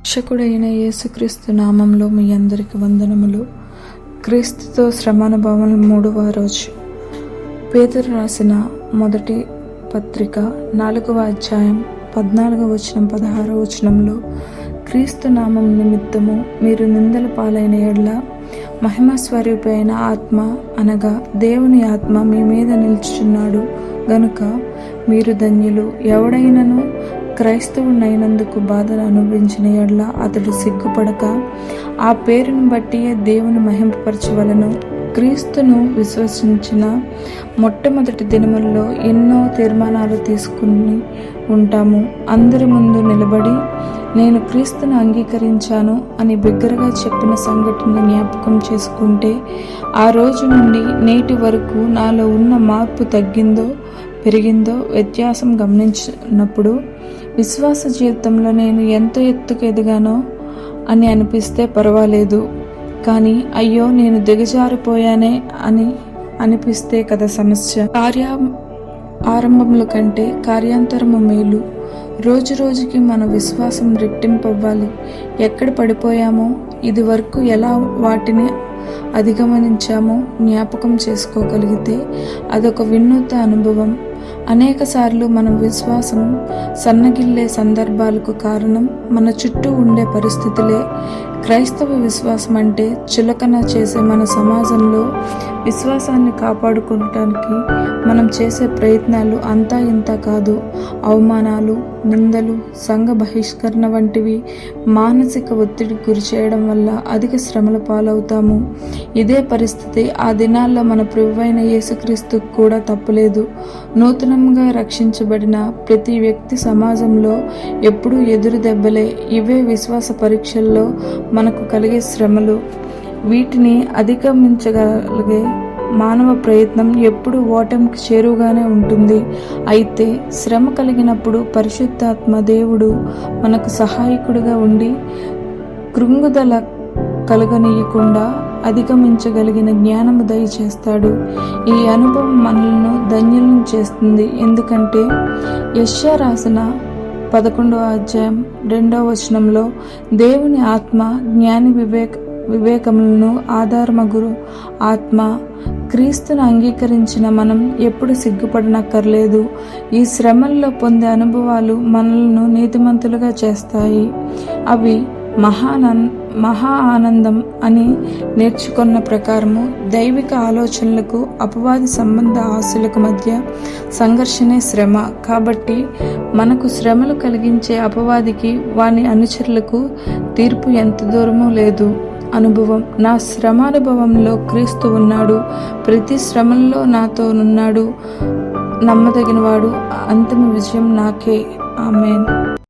రక్షకుడైన యేసుక్రీస్తు నామంలో మీ అందరికి వందనములు. క్రీస్తుతో శ్రమానుభవం 3వ రోజు. పేతురు రాసిన మొదటి పత్రిక 4వ అధ్యాయం 14వ వచనం 16వ వచనంలో, క్రీస్తు నామం నిమిత్తము మీరు నిందల పాలైన ఎడల మహిమ స్వరూపి అయిన ఆత్మ అనగా దేవుని ఆత్మ మీ మీద నిలుచుచున్నాడు గనుక మీరు ధన్యులు. ఎవడైనను క్రైస్తవునైనందుకు బాధను అనుభవించిన ఎడల అతడు సిగ్గుపడక ఆ పేరును బట్టి దేవుని మహింపరచవలెను. క్రీస్తును విశ్వసించిన మొట్టమొదటి దినముల్లో ఎన్నో తీర్మానాలు తీసుకుని ఉంటాము. అందరి ముందు నిలబడి నేను క్రీస్తును అంగీకరించాను అని బిగ్గరగా చెప్పిన సంఘటన జ్ఞాపకం చేసుకుంటే ఆ రోజు నుండి నేటి వరకు నాలో ఉన్న మార్పు తగ్గిందో పెరిగిందో వ్యత్యాసం గమనించినప్పుడు విశ్వాస జీవితంలో నేను ఎంతో ఎత్తుకు ఎదిగానో అని అనిపిస్తే పర్వాలేదు, కానీ అయ్యో నేను దిగజారిపోయానే అని అనిపిస్తే కదా సమస్య. ఆరంభముల కంటే కార్యాంతరము మేలు. రోజు రోజుకి మన విశ్వాసం రెట్టింపవ్వాలి. ఎక్కడ పడిపోయామో, ఇది వరకు ఎలా వాటిని అధిగమనించామో జ్ఞాపకం చేసుకోగలిగితే అదొక వినూత్న అనుభవం. అనేక సార్లు మన విశ్వాసం సన్నగిల్లే సందర్భాలకు కారణం మన చుట్టూ ఉండే పరిస్థితులే. క్రైస్తవ విశ్వాసం అంటే చులకన చేసే మన సమాజంలో విశ్వాసాన్ని కాపాడుకోవటానికి మనం చేసే ప్రయత్నాలు అంతా ఇంత కాదు. అవమానాలు, నిందలు, సంఘ బహిష్కరణ వంటివి మానసిక ఒత్తిడికి గురి చేయడం వల్ల అధిక శ్రమల పాలవుతాము. ఇదే పరిస్థితి ఆ దినాల్లో మన ప్రభువైన యేసుక్రీస్తుకు కూడా తప్పలేదు. నూతనంగా రక్షించబడిన ప్రతి వ్యక్తి సమాజంలో ఎప్పుడూ ఎదురు దెబ్బలే. ఇవే విశ్వాస పరీక్షల్లో మనకు కలిగే శ్రమలు. వీటిని అధిగమించగలిగే మానవ ప్రయత్నం ఎప్పుడు ఓటమికి చేరువుగానే ఉంటుంది. అయితే శ్రమ కలిగినప్పుడు పరిశుద్ధాత్మ దేవుడు మనకు సహాయకుడిగా ఉండి కృంగుదల కలగనీయకుండా అధిగమించగలిగిన జ్ఞానము దయచేస్తాడు. ఈ అనుభవం మనలను ధన్యులను చేస్తుంది. ఎందుకంటే యెషయా రాసిన 11వ అధ్యాయం 2వ వచనంలో దేవుని ఆత్మ జ్ఞాని వివేకములను ఆధారమగురు ఆత్మ. క్రీస్తును అంగీకరించిన మనం ఎప్పుడు సిగ్గుపడనక్కర్లేదు. ఈ శ్రమల్లో పొందే అనుభవాలు మనలను నీతిమంతులుగా చేస్తాయి. అవి మహా ఆనందం అని నేర్చుకున్న ప్రకారము దైవిక ఆలోచనలకు అపవాది సంబంధ ఆశలకు మధ్య సంఘర్షణే శ్రమ. కాబట్టి మనకు శ్రమలు కలిగించే అపవాదికి వాని అనుచరులకు తీర్పు ఎంత దూరమూ లేదు. అనుభవం. నా శ్రమానుభవంలో క్రీస్తు ఉన్నాడు. ప్రతి శ్రమల్లో నాతో ఉన్నాడు. నమ్మదగినవాడు. అంతిమ విజయం నాకే. ఆమేన్.